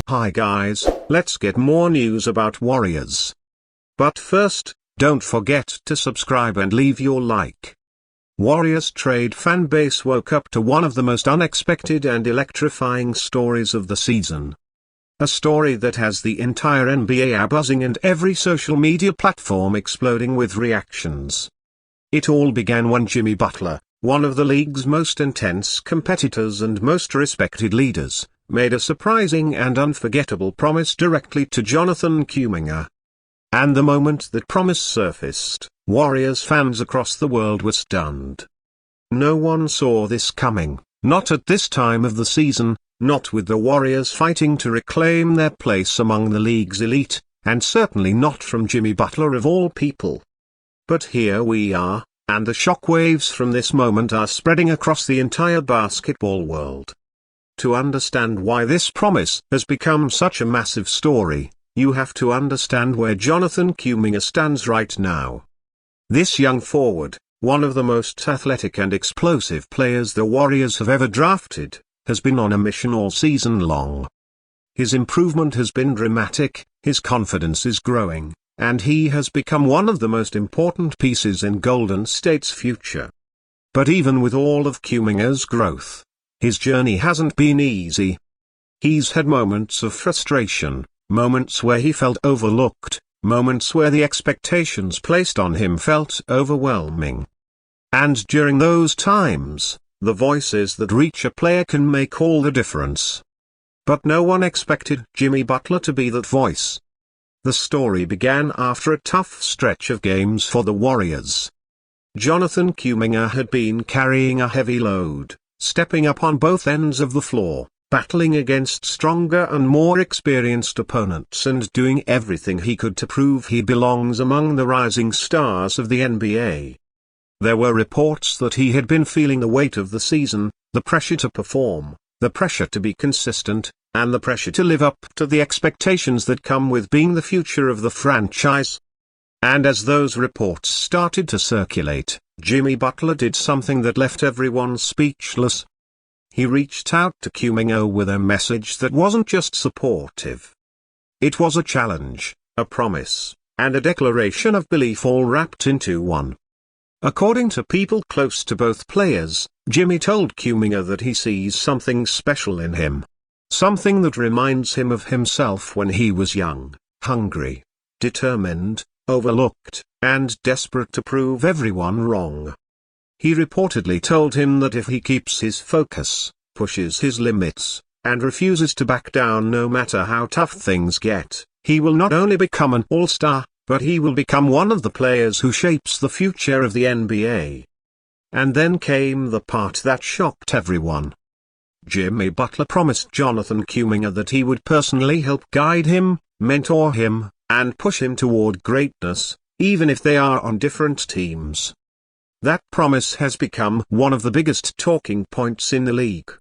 Hi guys, let's get more news about Warriors. But first, don't forget to subscribe and leave your like. Warriorstrade fanbase woke up to one of the most unexpected and electrifying stories of the season. A story that has the entire NBA buzzing and every social media platform exploding with reactions. It all began when Jimmy Butler, one of the league's most intense competitors and most respected leaders, made a surprising and unforgettable promise directly to Jonathan Kuminga. And the moment that promise surfaced, Warriors fans across the world were stunned. No one saw this coming, not at this time of the season, not with the Warriors fighting to reclaim their place among the league's elite, and certainly not from Jimmy Butler of all people. But here we are, and the shockwaves from this moment are spreading across the entire basketball world. To understand why this promise has become such a massive story, you have to understand where Jonathan Kuminga stands right now. This young forward, one of the most athletic and explosive players the Warriors have ever drafted, has been on a mission all season long. His improvement has been dramatic, his confidence is growing, and he has become one of the most important pieces in Golden State's future. But even with all of Kuminga's growth, his journey hasn't been easy. He's had moments of frustration, moments where he felt overlooked, moments where the expectations placed on him felt overwhelming. And during those times, the voices that reach a player can make all the difference. But no one expected Jimmy Butler to be that voice. The story began after a tough stretch of games for the Warriors. Jonathan Kuminga had been carrying a heavy load, stepping up on both ends of the floor, battling against stronger and more experienced opponents and doing everything he could to prove he belongs among the rising stars of the NBA. There were reports that he had been feeling the weight of the season, the pressure to perform, the pressure to be consistent, and the pressure to live up to the expectations that come with being the future of the franchise. And as those reports started to circulate, Jimmy Butler did something that left everyone speechless. He reached out to Kuminga with a message that wasn't just supportive. It was a challenge, a promise, and a declaration of belief all wrapped into one. According to people close to both players, Jimmy told Kuminga that he sees something special in him. Something that reminds him of himself when he was young, hungry, determined, overlooked, and desperate to prove everyone wrong. He reportedly told him that if he keeps his focus, pushes his limits, and refuses to back down no matter how tough things get, he will not only become an all-star, but he will become one of the players who shapes the future of the NBA. And then came the part that shocked everyone. Jimmy Butler promised Jonathan Kuminga that he would personally help guide him, mentor him, and push him toward greatness, even if they are on different teams. That promise has become one of the biggest talking points in the league.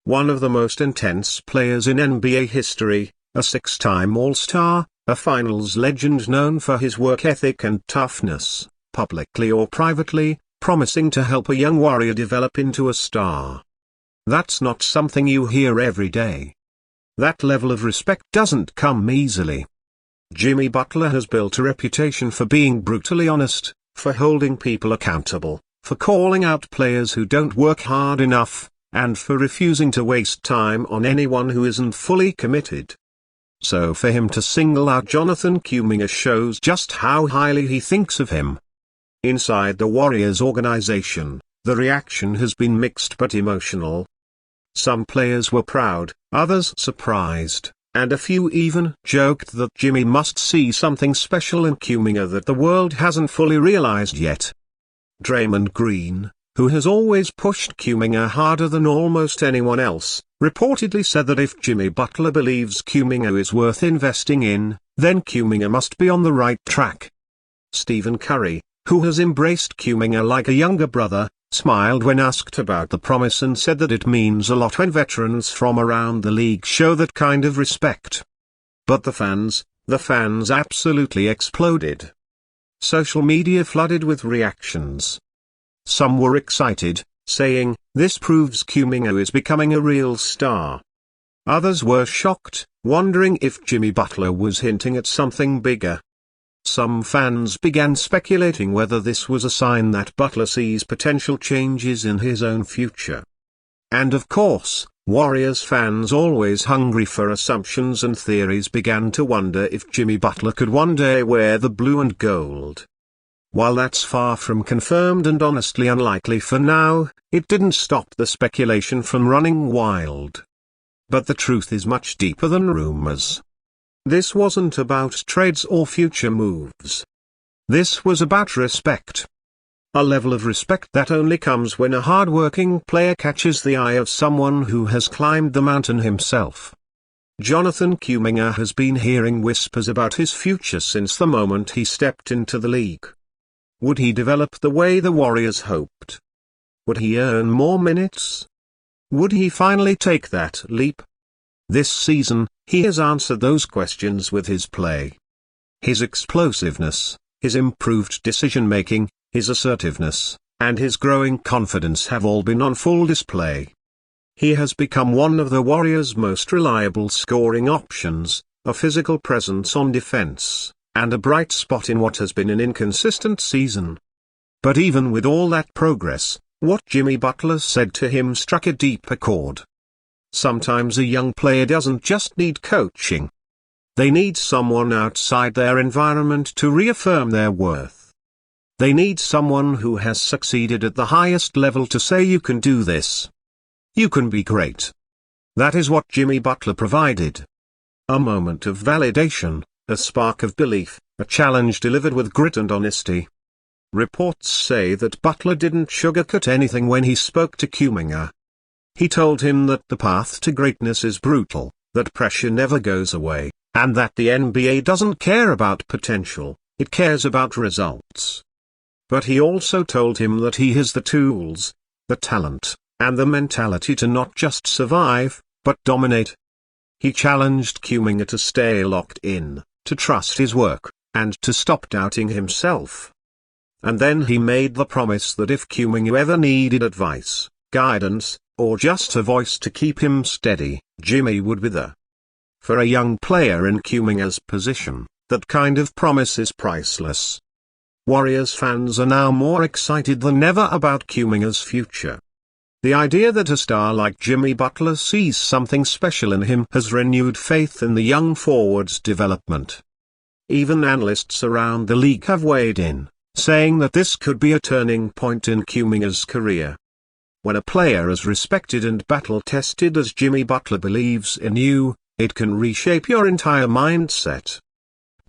One of the most intense players in NBA history, a six-time All-Star, a finals legend known for his work ethic and toughness, publicly or privately, promising to help a young warrior develop into a star. That's not something you hear every day. That level of respect doesn't come easily. Jimmy Butler has built a reputation for being brutally honest, for holding people accountable, for calling out players who don't work hard enough, and for refusing to waste time on anyone who isn't fully committed. So for him to single out Jonathan Kuminga shows just how highly he thinks of him. Inside the Warriors organization, the reaction has been mixed but emotional. Some players were proud, others surprised, and a few even joked that Jimmy must see something special in Kuminga that the world hasn't fully realized yet. Draymond Green, who has always pushed Kuminga harder than almost anyone else, reportedly said that if Jimmy Butler believes Kuminga is worth investing in, then Kuminga must be on the right track. Stephen Curry, who has embraced Kuminga like a younger brother, smiled when asked about the promise and said that it means a lot when veterans from around the league show that kind of respect. But the fans absolutely exploded. Social media flooded with reactions. Some were excited, saying, "This proves Kuminga is becoming a real star." Others were shocked, wondering if Jimmy Butler was hinting at something bigger. Some fans began speculating whether this was a sign that Butler sees potential changes in his own future. And of course, Warriors fans always hungry for assumptions and theories began to wonder if Jimmy Butler could one day wear the blue and gold. While that's far from confirmed and honestly unlikely for now, it didn't stop the speculation from running wild. But the truth is much deeper than rumors. This wasn't about trades or future moves. This was about respect. A level of respect that only comes when a hard-working player catches the eye of someone who has climbed the mountain himself. Jonathan Kuminga has been hearing whispers about his future since the moment he stepped into the league. Would he develop the way the Warriors hoped? Would he earn more minutes? Would he finally take that leap? This season, he has answered those questions with his play. His explosiveness, his improved decision-making, his assertiveness, and his growing confidence have all been on full display. He has become one of the Warriors' most reliable scoring options, a physical presence on defense, and a bright spot in what has been an inconsistent season. But even with all that progress, what Jimmy Butler said to him struck a deeper chord. Sometimes a young player doesn't just need coaching. They need someone outside their environment to reaffirm their worth. They need someone who has succeeded at the highest level to say you can do this. You can be great. That is what Jimmy Butler provided. A moment of validation, a spark of belief, a challenge delivered with grit and honesty. Reports say that Butler didn't sugarcoat anything when he spoke to Kuminga. He told him that the path to greatness is brutal, that pressure never goes away, and that the NBA doesn't care about potential, it cares about results. But he also told him that he has the tools, the talent, and the mentality to not just survive, but dominate. He challenged Kuminga to stay locked in, to trust his work, and to stop doubting himself. And then he made the promise that if Kuminga ever needed advice, guidance, or just a voice to keep him steady, Jimmy would be there. For a young player in Kuminga's position, that kind of promise is priceless. Warriors fans are now more excited than ever about Kuminga's future. The idea that a star like Jimmy Butler sees something special in him has renewed faith in the young forward's development. Even analysts around the league have weighed in, saying that this could be a turning point in Kuminga's career. When a player as respected and battle-tested as Jimmy Butler believes in you, it can reshape your entire mindset.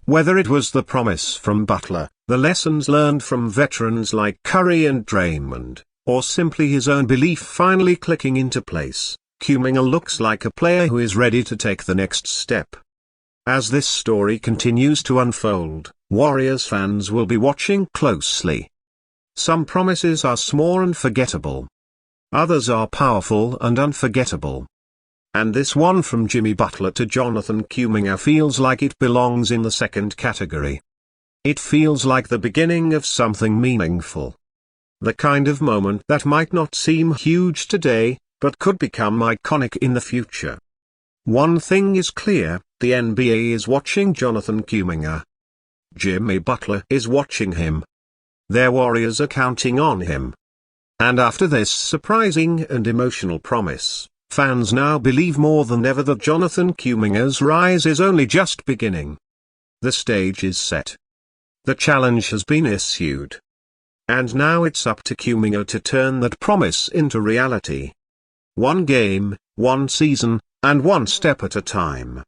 Whether it was the promise from Butler, the lessons learned from veterans like Curry and Draymond, or simply his own belief finally clicking into place, Kuminga looks like a player who is ready to take the next step. As this story continues to unfold, Warriors fans will be watching closely. Some promises are small and forgettable. Others are powerful and unforgettable. And this one from Jimmy Butler to Jonathan Kuminga feels like it belongs in the second category. It feels like the beginning of something meaningful. The kind of moment that might not seem huge today, but could become iconic in the future. One thing is clear, the NBA is watching Jonathan Kuminga. Jimmy Butler is watching him. Their Warriors are counting on him. And after this surprising and emotional promise, fans now believe more than ever that Jonathan Kuminga's rise is only just beginning. The stage is set. The challenge has been issued. And now it's up to Kuminga to turn that promise into reality. One game, one season, and one step at a time.